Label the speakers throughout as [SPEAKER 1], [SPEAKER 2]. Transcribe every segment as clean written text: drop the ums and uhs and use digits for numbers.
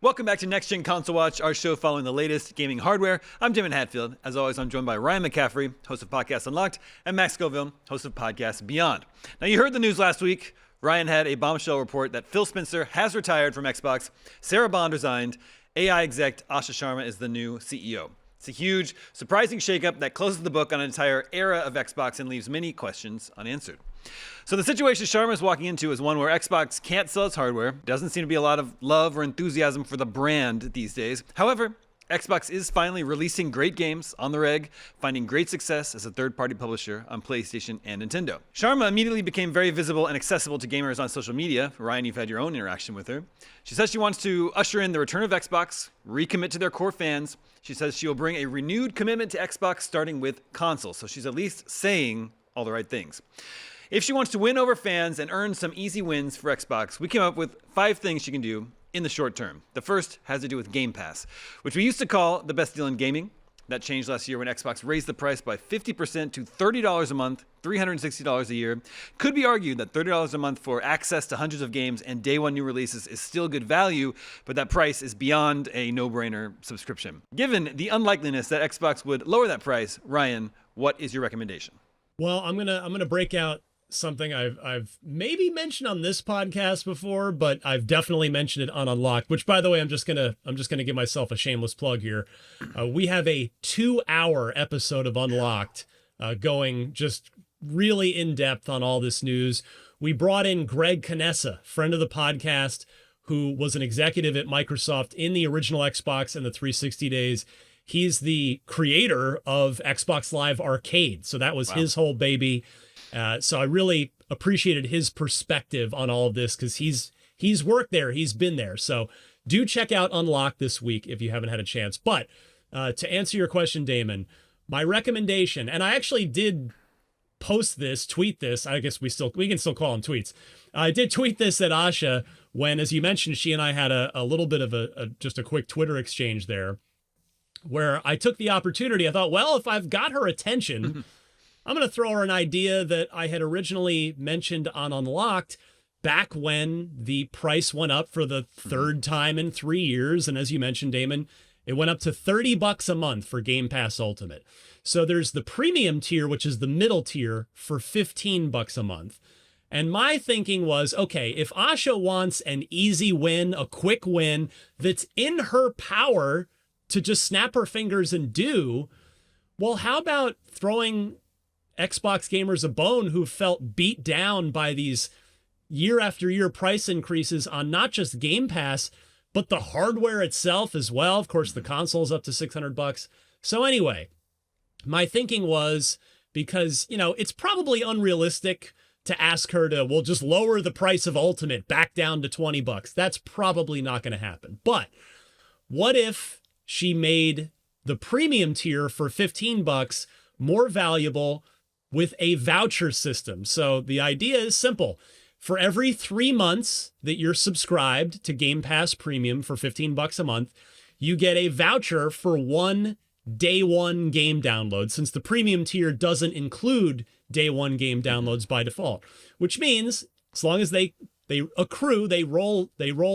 [SPEAKER 1] Welcome back to Next Gen Console Watch, our show following the latest gaming hardware. I'm Damon Hatfield. As always, I'm joined by Ryan McCaffrey, host of Podcast Unlocked, and Max Scoville, host of Podcast Beyond. Now, you heard the news last week. Ryan had a bombshell report that Phil Spencer has retired from Xbox, Sarah Bond resigned, AI exec Asha Sharma is the new CEO. It's a huge, surprising shakeup that closes the book on an entire era of Xbox and leaves many questions unanswered. So the situation Sharma is walking into is one where Xbox can't sell its hardware. Doesn't seem to be a lot of love or enthusiasm for the brand these days. However, Xbox is finally releasing great games on the reg, finding great success as a third-party publisher on PlayStation and Nintendo. Sharma immediately became very visible and accessible to gamers on social media. Ryan, you've had your own interaction with her. She says she wants to usher in the return of Xbox, recommit to their core fans. She says she will bring a renewed commitment to Xbox starting with consoles. So she's at least saying all the right things. If she wants to win over fans and earn some easy wins for Xbox, we came up with 5 things she can do in the short term. The first has to do with Game Pass, which we used to call the best deal in gaming. That changed last year when Xbox raised the price by 50% to $30 a month, $360 a year. Could be argued that $30 a month for access to hundreds of games and day one new releases is still good value, but that price is beyond a no-brainer subscription. Given the unlikeliness that Xbox would lower that price, Ryan, what is your recommendation?
[SPEAKER 2] Well, I'm gonna break out something I've maybe mentioned on this podcast before, but I've definitely mentioned it on Unlocked, which, by the way, I'm just gonna give myself a shameless plug here. We have a 2-hour episode of Unlocked going just really in depth on all this news. We brought in Greg Canessa, friend of the podcast, who was an executive at Microsoft in the original Xbox and the 360 days. He's the creator of Xbox Live Arcade, so that was his whole baby. So I really appreciated his perspective on all of this because he's worked there, he's been there. So do check out Unlocked this week if you haven't had a chance. But to answer your question, Damon, my recommendation, and I actually did tweet this. I guess we can still call them tweets. I did tweet this at Asha when, as you mentioned, she and I had a little bit of just a quick Twitter exchange there, where I took the opportunity. I thought, well, if I've got her attention. I'm going to throw her an idea that I had originally mentioned on Unlocked back when the price went up for the third time in 3 years. And as you mentioned, Damon, it went up to $30 a month for Game Pass Ultimate. So there's the premium tier, which is the middle tier, for $15 a month. And my thinking was, okay, if Asha wants an easy win, a quick win that's in her power to just snap her fingers and do, well, how about throwing Xbox gamers a bone who felt beat down by these year after year price increases on not just Game Pass, but the hardware itself as well. Of course, the console's up to $600. So anyway, my thinking was, because, it's probably unrealistic to ask her to, well, just lower the price of Ultimate back down to $20. That's probably not going to happen. But what if she made the premium tier for $15 more valuable with a voucher system? So the idea is simple. For every 3 months that you're subscribed to Game Pass Premium for $15 a month, you get a voucher for one day one game download, since the premium tier doesn't include day one game downloads by default, which means as long as they accrue, they roll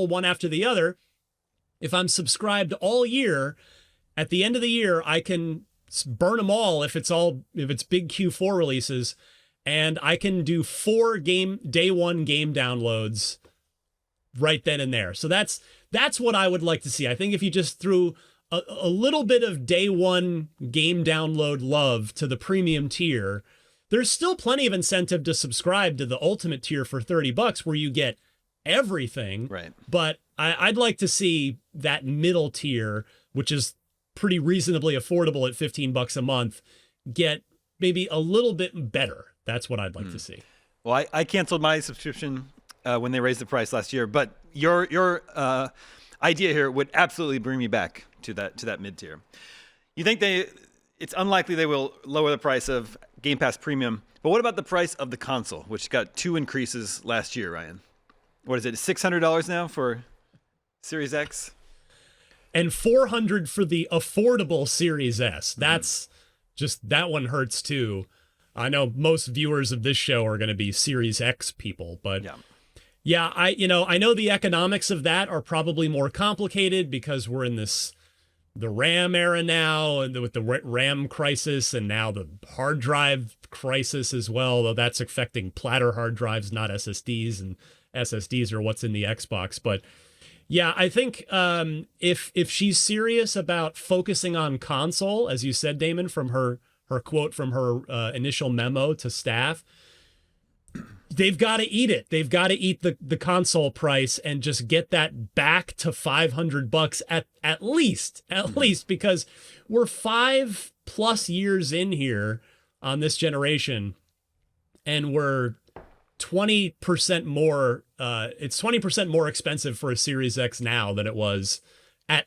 [SPEAKER 2] one after the other. If I'm subscribed all year, at the end of the year, I can burn them all if it's big Q4 releases, and I can do 4 day one game downloads right then and there. So that's what I would like to see. I think if you just threw a little bit of day one game download love to the premium tier, there's still plenty of incentive to subscribe to the ultimate tier for $30 where you get everything.
[SPEAKER 1] Right.
[SPEAKER 2] But I'd like to see that middle tier, which is pretty reasonably affordable at $15 a month, get maybe a little bit better. That's what I'd like to see.
[SPEAKER 1] Well, I canceled my subscription when they raised the price last year, but your idea here would absolutely bring me back to that mid tier. You think it's unlikely they will lower the price of Game Pass Premium, but what about the price of the console, which got 2 increases last year, Ryan? What is it, $600 now for Series X?
[SPEAKER 2] And $400 for the affordable Series S. That's just, that one hurts too. I know most viewers of this show are going to be Series X people, but Yeah, I know the economics of that are probably more complicated because we're in the RAM era now, and with the RAM crisis, and now the hard drive crisis as well, though that's affecting platter hard drives, not SSDs, and SSDs are what's in the Xbox. But yeah, I think if she's serious about focusing on console, as you said, Damon, from her quote from her initial memo to staff, they've got to eat it. They've got to eat the console price and just get that back to $500 at least, because we're 5+ years in here on this generation, and we're 20% more. It's 20% more expensive for a Series X now than it was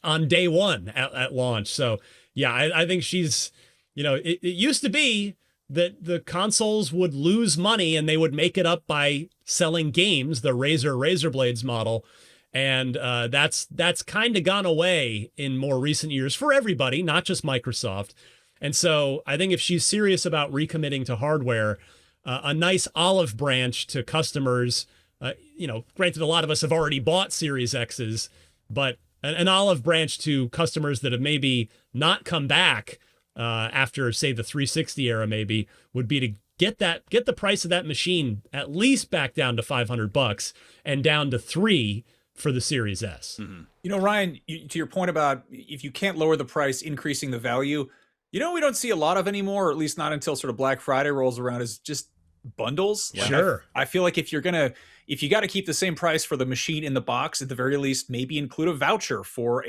[SPEAKER 2] on day one at launch. So yeah, I think she's, it used to be that the consoles would lose money and they would make it up by selling games, the razor blades model. And that's kind of gone away in more recent years for everybody, not just Microsoft. And so I think if she's serious about recommitting to hardware, a nice olive branch to customers, granted, a lot of us have already bought Series X's, but an olive branch to customers that have maybe not come back after, say, the 360 era, maybe, would be to get the price of that machine at least back down to $500 and down to $300 for the Series S.
[SPEAKER 3] Mm-hmm. Ryan, to your point about if you can't lower the price, increasing the value, we don't see a lot of anymore, or at least not until sort of Black Friday rolls around, is just bundles.
[SPEAKER 2] Yeah. Sure.
[SPEAKER 3] I feel like if you got to keep the same price for the machine in the box, at the very least, maybe include a voucher for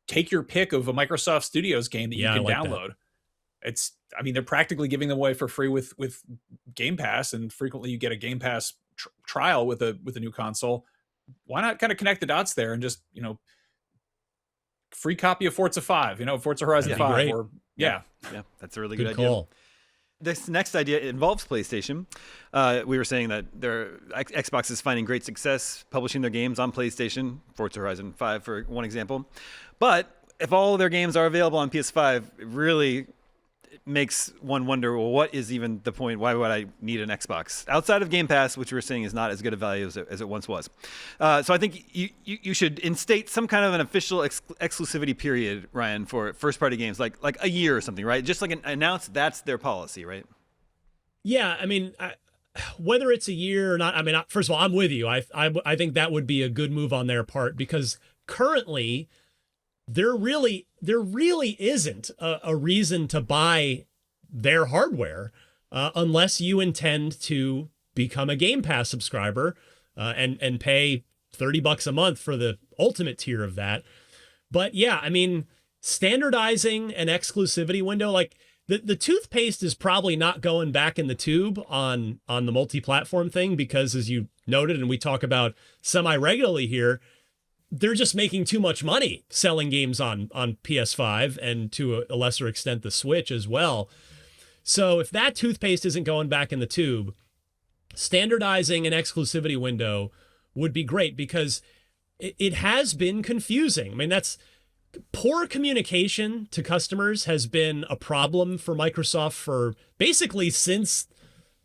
[SPEAKER 3] take your pick of a Microsoft Studios game that you can download. They're practically giving them away for free with Game Pass, and frequently you get a Game Pass trial with a new console. Why not kind of connect the dots there and just, free copy of Forza 5, Forza Horizon 5.
[SPEAKER 2] Great.
[SPEAKER 3] Or
[SPEAKER 1] yeah, that's a really good idea.
[SPEAKER 2] Call.
[SPEAKER 1] This next idea involves PlayStation. We were saying that Xbox is finding great success publishing their games on PlayStation, Forza Horizon 5 for one example. But if all their games are available on PS5, it really makes one wonder, well, what is even the point? Why would I need an Xbox? Outside of Game Pass, which we were saying is not as good a value as it once was. So I think you should instate some kind of an official exclusivity period, Ryan, for first-party games, like a year or something, right? Just like announce that's their policy, right?
[SPEAKER 2] Yeah, whether it's a year or not, first of all, I'm with you. I think that would be a good move on their part, because currently there really isn't a reason to buy their hardware unless you intend to become a Game Pass subscriber and pay $30 a month for the ultimate tier of that. But yeah, standardizing an exclusivity window, like the toothpaste is probably not going back in the tube on the multi-platform thing, because as you noted, and we talk about semi-regularly here, they're just making too much money selling games on PS5 and to a lesser extent the Switch as well. So if that toothpaste isn't going back in the tube, standardizing an exclusivity window would be great, because it has been confusing. That's poor communication to customers has been a problem for Microsoft for basically since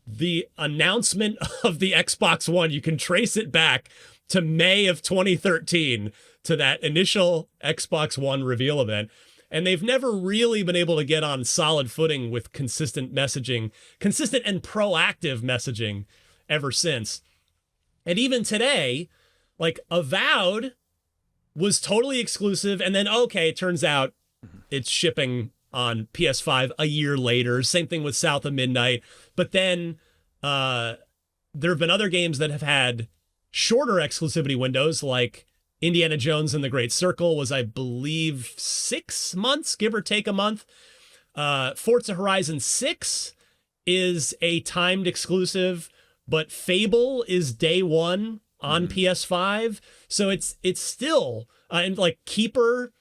[SPEAKER 2] the announcement of the Xbox One. You can trace it back to May of 2013, to that initial Xbox One reveal event. And they've never really been able to get on solid footing with consistent and proactive messaging ever since. And even today, like Avowed was totally exclusive. And then, it turns out it's shipping on PS5 a year later. Same thing with South of Midnight. But then there have been other games that have had shorter exclusivity windows, like Indiana Jones and the Great Circle was, I believe, 6 months, give or take a month. Forza Horizon 6 is a timed exclusive, but Fable is day one on PS5. So it's still, and like Keeper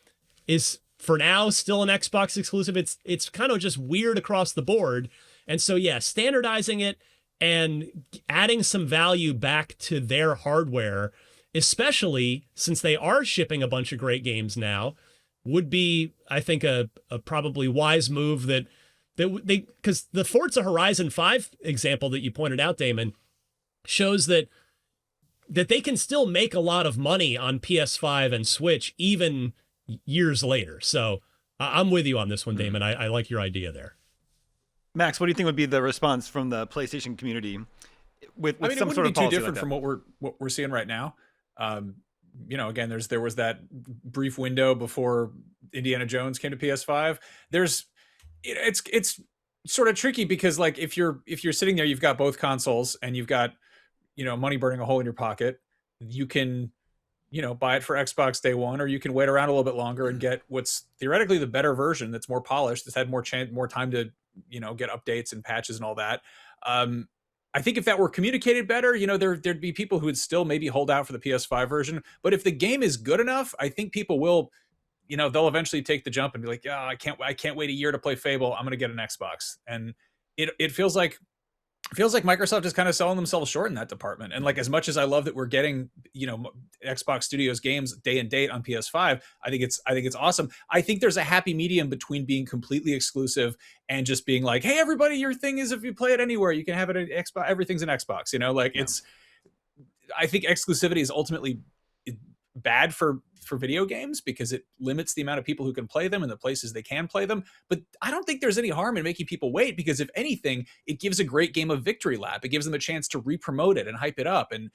[SPEAKER 2] is for now still an Xbox exclusive. It's kind of just weird across the board. And so, yeah, standardizing it and adding some value back to their hardware, especially since they are shipping a bunch of great games now, would be, I think, a probably wise move that because the Forza Horizon 5 example that you pointed out, Damon, shows that that they can still make a lot of money on PS5 and Switch even years later. So I'm with you on this one, Damon. I like your idea there.
[SPEAKER 1] Max, what do you think would be the response from the PlayStation community with
[SPEAKER 3] I mean,
[SPEAKER 1] some
[SPEAKER 3] it
[SPEAKER 1] sort of
[SPEAKER 3] wouldn't be too
[SPEAKER 1] policy
[SPEAKER 3] different
[SPEAKER 1] like
[SPEAKER 3] from what we're seeing right now. You know, again, there was that brief window before Indiana Jones came to PS5. It's sort of tricky because like if you're sitting there, you've got both consoles and you've got, you know, money burning a hole in your pocket. You can, you know, buy it for Xbox day one, or you can wait around a little bit longer and get what's theoretically the better version that's more polished, that's had more time to, you know, get updates and patches and all that. I think if that were communicated better, you know, there'd be people who would still maybe hold out for the PS5 version. But if the game is good enough, I think people will, you know, they'll eventually take the jump and be like, yeah, I can't wait a year to play Fable. I'm going to get an Xbox. And it feels like Microsoft is kind of selling themselves short in that department. And like, as much as I love that we're getting, you know, Xbox Studios games day and date on PS5, I think it's awesome. I think there's a happy medium between being completely exclusive and just being like, hey, everybody, your thing is if you play it anywhere, you can have it at Xbox. Everything's an Xbox, you know, like I think exclusivity is ultimately bad for video games because it limits the amount of people who can play them and the places they can play them. But I don't think there's any harm in making people wait, because if anything, it gives a great game a victory lap. It gives them a chance to re-promote it and hype it up. And,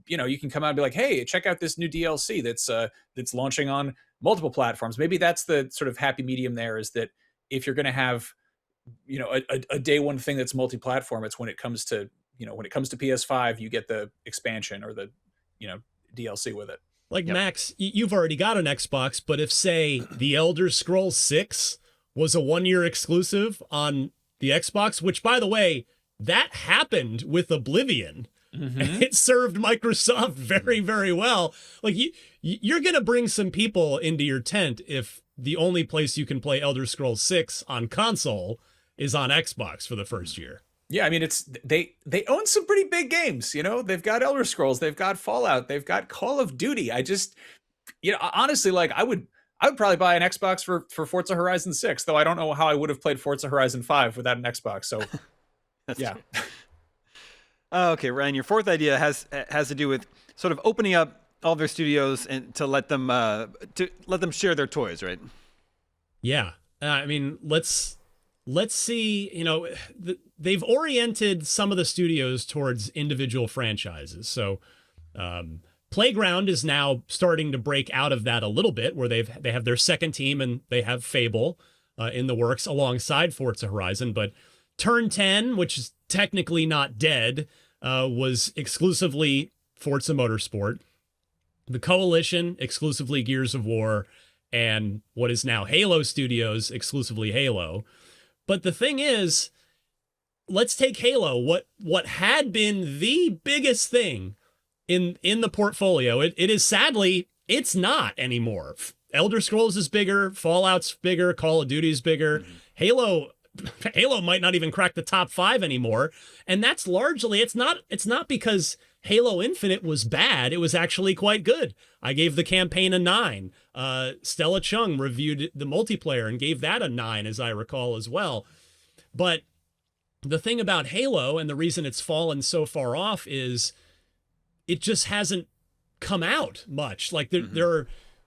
[SPEAKER 3] you know, you can come out and be like, hey, check out this new DLC that's launching on multiple platforms. Maybe that's the sort of happy medium there, is that if you're going to have, you know, a day one thing that's multi-platform, it's when it comes to PS5, you get the expansion or the, you know, DLC with it.
[SPEAKER 2] Like, yep. Max, you've already got an Xbox, but if, say, The Elder Scrolls 6 was a 1-year exclusive on the Xbox, which, by the way, that happened with Oblivion, and it served Microsoft very, very well. Like, you're going to bring some people into your tent if the only place you can play Elder Scrolls 6 on console is on Xbox for the first year.
[SPEAKER 3] Yeah, I mean, it's they own some pretty big games, you know. They've got Elder Scrolls, they've got Fallout, they've got Call of Duty. I just, you know, honestly, like I would probably buy an Xbox for Forza Horizon 6, though I don't know how I would have played Forza Horizon 5 without an Xbox. So, yeah.
[SPEAKER 1] Okay, Ryan, your fourth idea has to do with sort of opening up all their studios and to let them share their toys, right?
[SPEAKER 2] Yeah, I mean, let's see, you know, they've oriented some of the studios towards individual franchises. So Playground is now starting to break out of that a little bit, where they have their second team and they have Fable in the works alongside Forza Horizon. But Turn 10, which is technically not dead, was exclusively Forza Motorsport. The Coalition, exclusively Gears of War, and what is now Halo Studios, exclusively Halo. But the thing is, let's take Halo, what had been the biggest thing in the portfolio. It is, sadly, it's not anymore. Elder Scrolls is bigger, Fallout's bigger, Call of Duty is bigger. Halo might not even crack the top 5 anymore. And that's largely, it's not because Halo Infinite was bad. It was actually quite good. I gave the campaign a 9. Stella Chung reviewed the multiplayer and gave that a 9, as I recall as well. But the thing about Halo, and the reason it's fallen so far off, is it just hasn't come out much. Like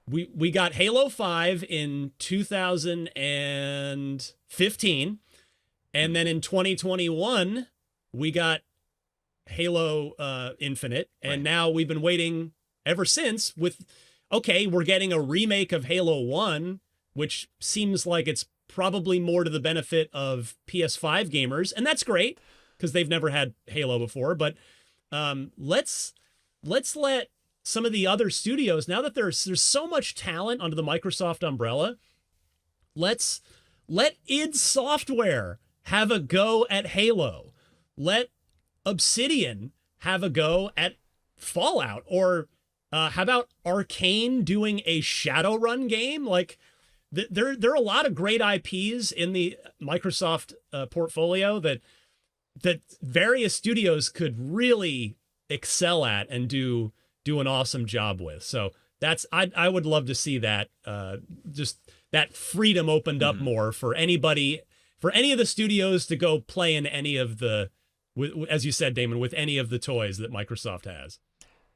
[SPEAKER 2] we got Halo 5 in 2015, and then in 2021 we got Halo Infinite, and now we've been waiting ever since with, okay, we're getting a remake of Halo 1, which seems like it's probably more to the benefit of PS5 gamers, and that's great because they've never had Halo before. But let's let some of the other studios, now that there's so much talent under the Microsoft umbrella, let id Software have a go at Halo. Let Obsidian have a go at Fallout, or how about Arcane doing a Shadowrun game? Like, there are a lot of great IPs in the Microsoft portfolio that various studios could really excel at and do an awesome job with. So I would love to see that, just that freedom opened up more for any of the studios to go play in any of the, as you said, Damon, with any of the toys that Microsoft has.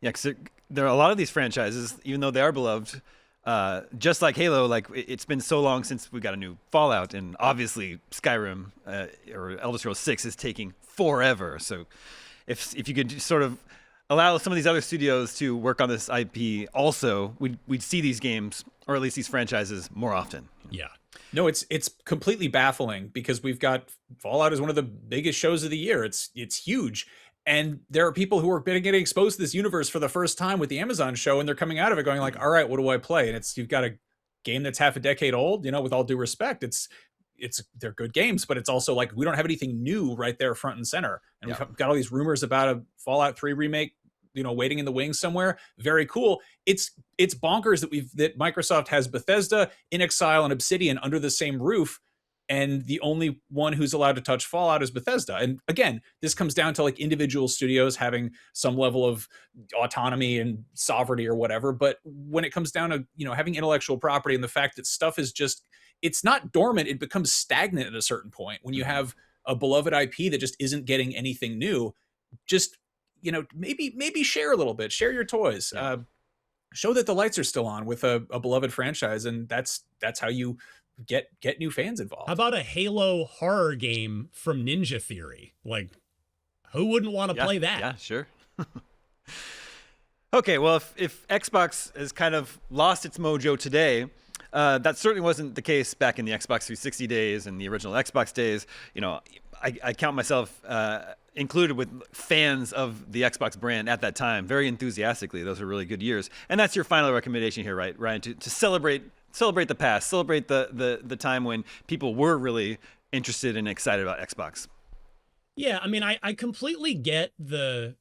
[SPEAKER 1] Yeah, because there are a lot of these franchises, even though they are beloved, just like Halo, like it's been so long since we got a new Fallout, and obviously Skyrim or Elder Scrolls 6 is taking forever. So if you could just sort of allow some of these other studios to work on this IP also, we'd see these games, or at least these franchises, more often.
[SPEAKER 2] Yeah.
[SPEAKER 3] No, it's completely baffling because we've got Fallout is one of the biggest shows of the year. It's huge. And there are people who are getting exposed to this universe for the first time with the Amazon show, and they're coming out of it going like, all right, what do I play? And you've got a game that's half a decade old, with all due respect. They're good games, but it's also like, we don't have anything new right there front and center. And we've got all these rumors about a Fallout 3 remake, waiting in the wings somewhere. Very cool. It's bonkers that Microsoft has Bethesda, inXile, and Obsidian under the same roof, and the only one who's allowed to touch Fallout is Bethesda. And again, this comes down to like individual studios having some level of autonomy and sovereignty or whatever. But when it comes down to, having intellectual property and the fact that stuff is just, it's not dormant, it becomes stagnant at a certain point. When you have a beloved IP that just isn't getting anything new, just, maybe share a little bit, share your toys, show that the lights are still on with a beloved franchise. And that's how you get new fans involved.
[SPEAKER 2] How about a Halo horror game from Ninja Theory? Like, who wouldn't want to play that?
[SPEAKER 1] Yeah, sure. Okay, well, if Xbox has kind of lost its mojo today, that certainly wasn't the case back in the Xbox 360 days and the original Xbox days. I count myself included with fans of the Xbox brand at that time, very enthusiastically. Those are really good years. And that's your final recommendation here, right, Ryan? To celebrate the past, celebrate the time when people were really interested and excited about Xbox.
[SPEAKER 2] Yeah, I mean, I completely get the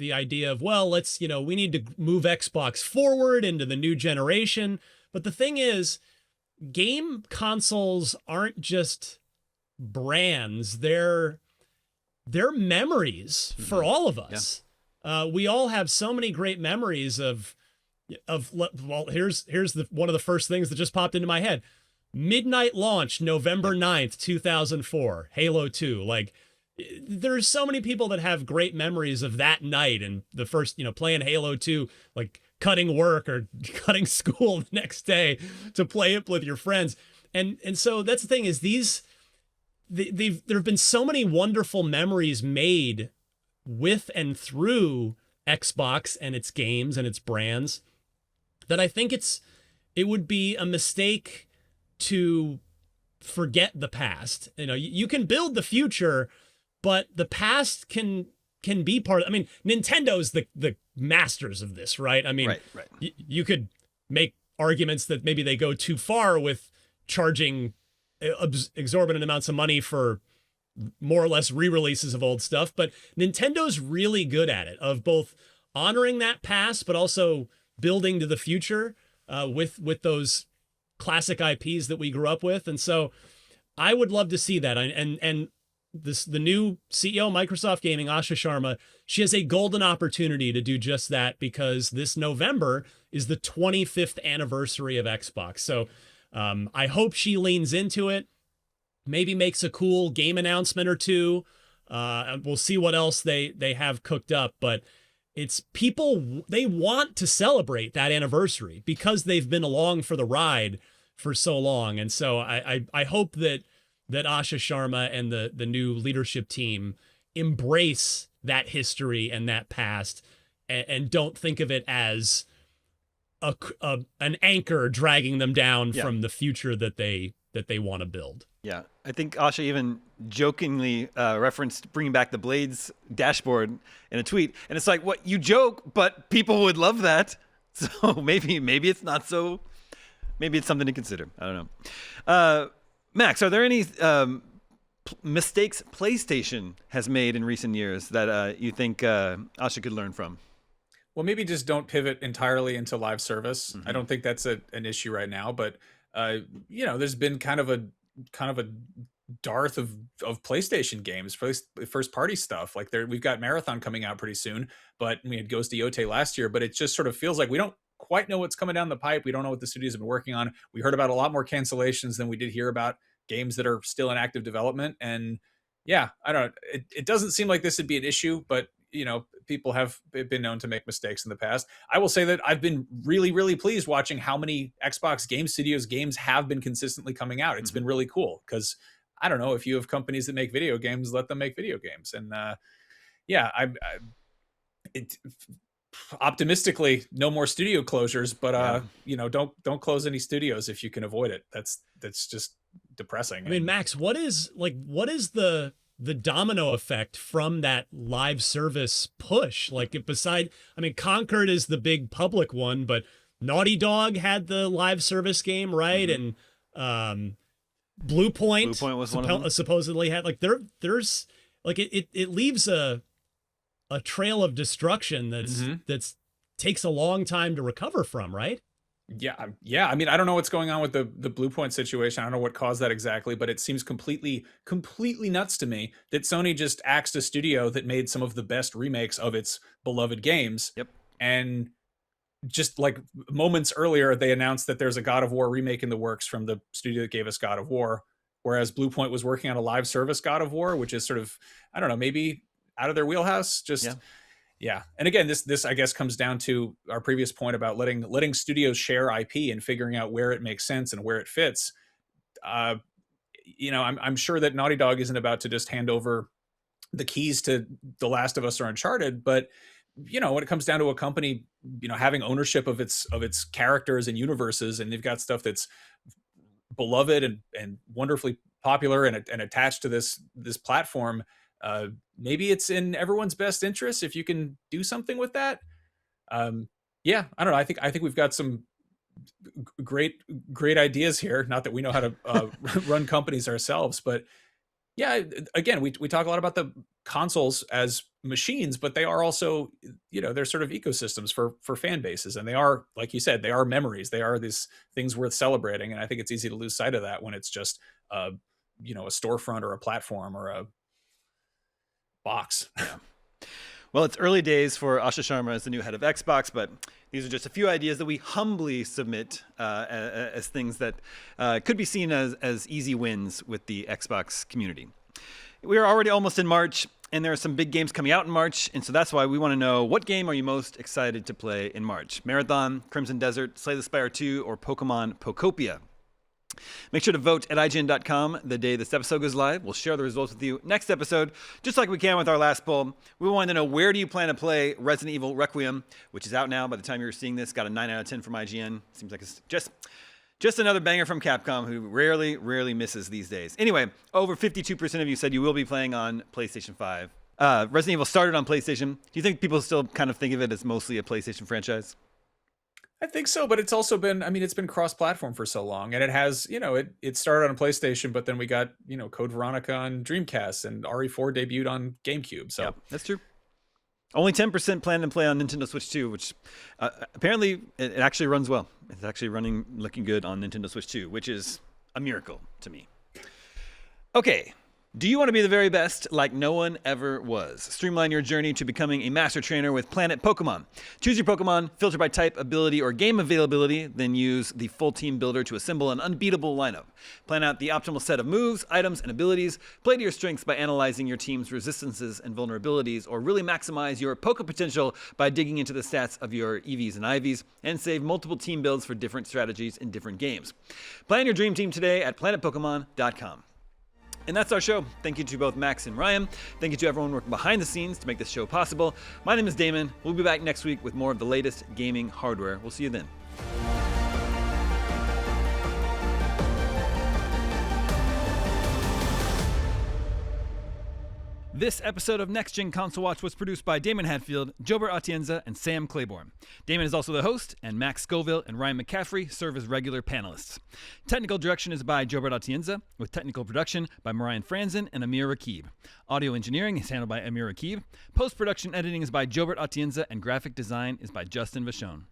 [SPEAKER 2] idea of, well, let's, we need to move Xbox forward into the new generation. But the thing is, game consoles aren't just brands, they're memories for all of us. Yeah. We all have so many great memories of well, here's one of the first things that just popped into my head. Midnight launch, November 9th, 2004, Halo 2. Like, there's so many people that have great memories of that night and the first, playing Halo 2, like cutting work or cutting school the next day to play it with your friends. And so that's the thing is there have been so many wonderful memories made with and through Xbox and its games and its brands that I think it would be a mistake to forget the past. You can build the future, but the past can be part of, I mean, Nintendo's the masters of this, right? I mean,
[SPEAKER 1] right.
[SPEAKER 2] You could make arguments that maybe they go too far with charging exorbitant amounts of money for more or less re-releases of old stuff, but Nintendo's really good at it, of both honoring that past, but also building to the future with those classic IPs that we grew up with. And so I would love to see that. And the new CEO of Microsoft Gaming, Asha Sharma, she has a golden opportunity to do just that, because this November is the 25th anniversary of Xbox. So I hope she leans into it, maybe makes a cool game announcement or two. We'll see what else they have cooked up, but it's people, they want to celebrate that anniversary because they've been along for the ride for so long. And so I hope that Asha Sharma and the new leadership team embrace that history and that past and don't think of it as an anchor dragging them down from the future that they want to build.
[SPEAKER 1] Yeah, I think Asha even jokingly referenced bringing back the Blades dashboard in a tweet, and it's like, what, you joke, but people would love that. So maybe it's not so. Maybe it's something to consider. I don't know. Max, are there any mistakes PlayStation has made in recent years that you think Asha could learn from?
[SPEAKER 3] Well, maybe just don't pivot entirely into live service. Mm-hmm. I don't think that's an issue right now, but there's been kind of a dearth of PlayStation games, first party stuff. Like we've got Marathon coming out pretty soon, but we had Ghost of Yote last year. But it just sort of feels like we don't quite know what's coming down the pipe. We don't know what the studios have been working on. We heard about a lot more cancellations than we did hear about games that are still in active development. And yeah, I don't know. It doesn't seem like this would be an issue, but People have been known to make mistakes in the past. I will say that I've been really, really pleased watching how many Xbox Game Studios games have been consistently coming out. It's been really cool because, I don't know, if you have companies that make video games, let them make video games. And optimistically, no more studio closures, but don't close any studios if you can avoid it. That's just depressing.
[SPEAKER 2] I mean, Max, what is the domino effect from that live service push? Like, Concord is the big public one, but Naughty Dog had the live service game, right? And Blue Point
[SPEAKER 1] was one of them.
[SPEAKER 2] Supposedly had, like, there's like it leaves a trail of destruction that's takes a long time to recover from, right?
[SPEAKER 3] Yeah. I mean, I don't know what's going on with the Blue Point situation. I don't know what caused that exactly, but it seems completely nuts to me that Sony just axed a studio that made some of the best remakes of its beloved games.
[SPEAKER 1] Yep.
[SPEAKER 3] And just like moments earlier, they announced that there's a God of War remake in the works from the studio that gave us God of War, whereas Blue Point was working on a live service God of War, which is sort of, I don't know, maybe out of their wheelhouse. Yeah. And again, this I guess comes down to our previous point about letting studios share IP and figuring out where it makes sense and where it fits. I'm sure that Naughty Dog isn't about to just hand over the keys to The Last of Us or Uncharted, but when it comes down to a company, having ownership of its characters and universes, and they've got stuff that's beloved and wonderfully popular and attached to this platform, maybe it's in everyone's best interest if you can do something with that. I don't know. I think we've got some great ideas here. Not that we know how to run companies ourselves, but yeah, again, we talk a lot about the consoles as machines, but they are also, they're sort of ecosystems for fan bases, and they are, like you said, they are memories. They are these things worth celebrating, and I think it's easy to lose sight of that when it's just a storefront or a platform or a box.
[SPEAKER 1] Yeah. Well, it's early days for Asha Sharma as the new head of Xbox, but these are just a few ideas that we humbly submit as things that could be seen as easy wins with the Xbox community. We are already almost in March, and there are some big games coming out in March, and so that's why we want to know, what game are you most excited to play in March? Marathon, Crimson Desert, Slay the Spire 2, or Pokemon Pokopia? Make sure to vote at IGN.com the day this episode goes live. We'll share the results with you next episode, just like we can with our last poll. We wanted to know, where do you plan to play Resident Evil Requiem, which is out now by the time you're seeing this. Got a 9 out of 10 from IGN. Seems like it's just another banger from Capcom, who rarely misses these days. Anyway, over 52% of you said you will be playing on PlayStation 5. Resident Evil started on PlayStation. Do you think people still kind of think of it as mostly a PlayStation franchise?
[SPEAKER 3] I think so, but it's also been, it's been cross-platform for so long, and it has, it started on PlayStation, but then we got, Code Veronica on Dreamcast, and RE4 debuted on GameCube. So
[SPEAKER 1] yeah, that's true. Only 10% plan to play on Nintendo Switch 2, which apparently it actually runs well. It's actually looking good on Nintendo Switch 2, which is a miracle to me. Okay. Do you want to be the very best, like no one ever was? Streamline your journey to becoming a master trainer with Planet Pokemon. Choose your Pokemon, filter by type, ability, or game availability, then use the full team builder to assemble an unbeatable lineup. Plan out the optimal set of moves, items, and abilities. Play to your strengths by analyzing your team's resistances and vulnerabilities, or really maximize your Poke potential by digging into the stats of your EVs and IVs, and save multiple team builds for different strategies in different games. Plan your dream team today at planetpokemon.com. And that's our show. Thank you to both Max and Ryan. Thank you to everyone working behind the scenes to make this show possible. My name is Damon. We'll be back next week with more of the latest gaming hardware. We'll see you then. This episode of Next Gen Console Watch was produced by Damon Hadfield, Jobert Atienza, and Sam Claiborne. Damon is also the host, and Max Scoville and Ryan McCaffrey serve as regular panelists. Technical direction is by Jobert Atienza, with technical production by Marian Franzen and Amir Rakib. Audio engineering is handled by Amir Rakib. Post-production editing is by Jobert Atienza, and graphic design is by Justin Vachon.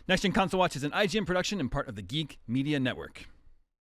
[SPEAKER 1] Next Gen Console Watch is an IGN production and part of the Geek Media Network.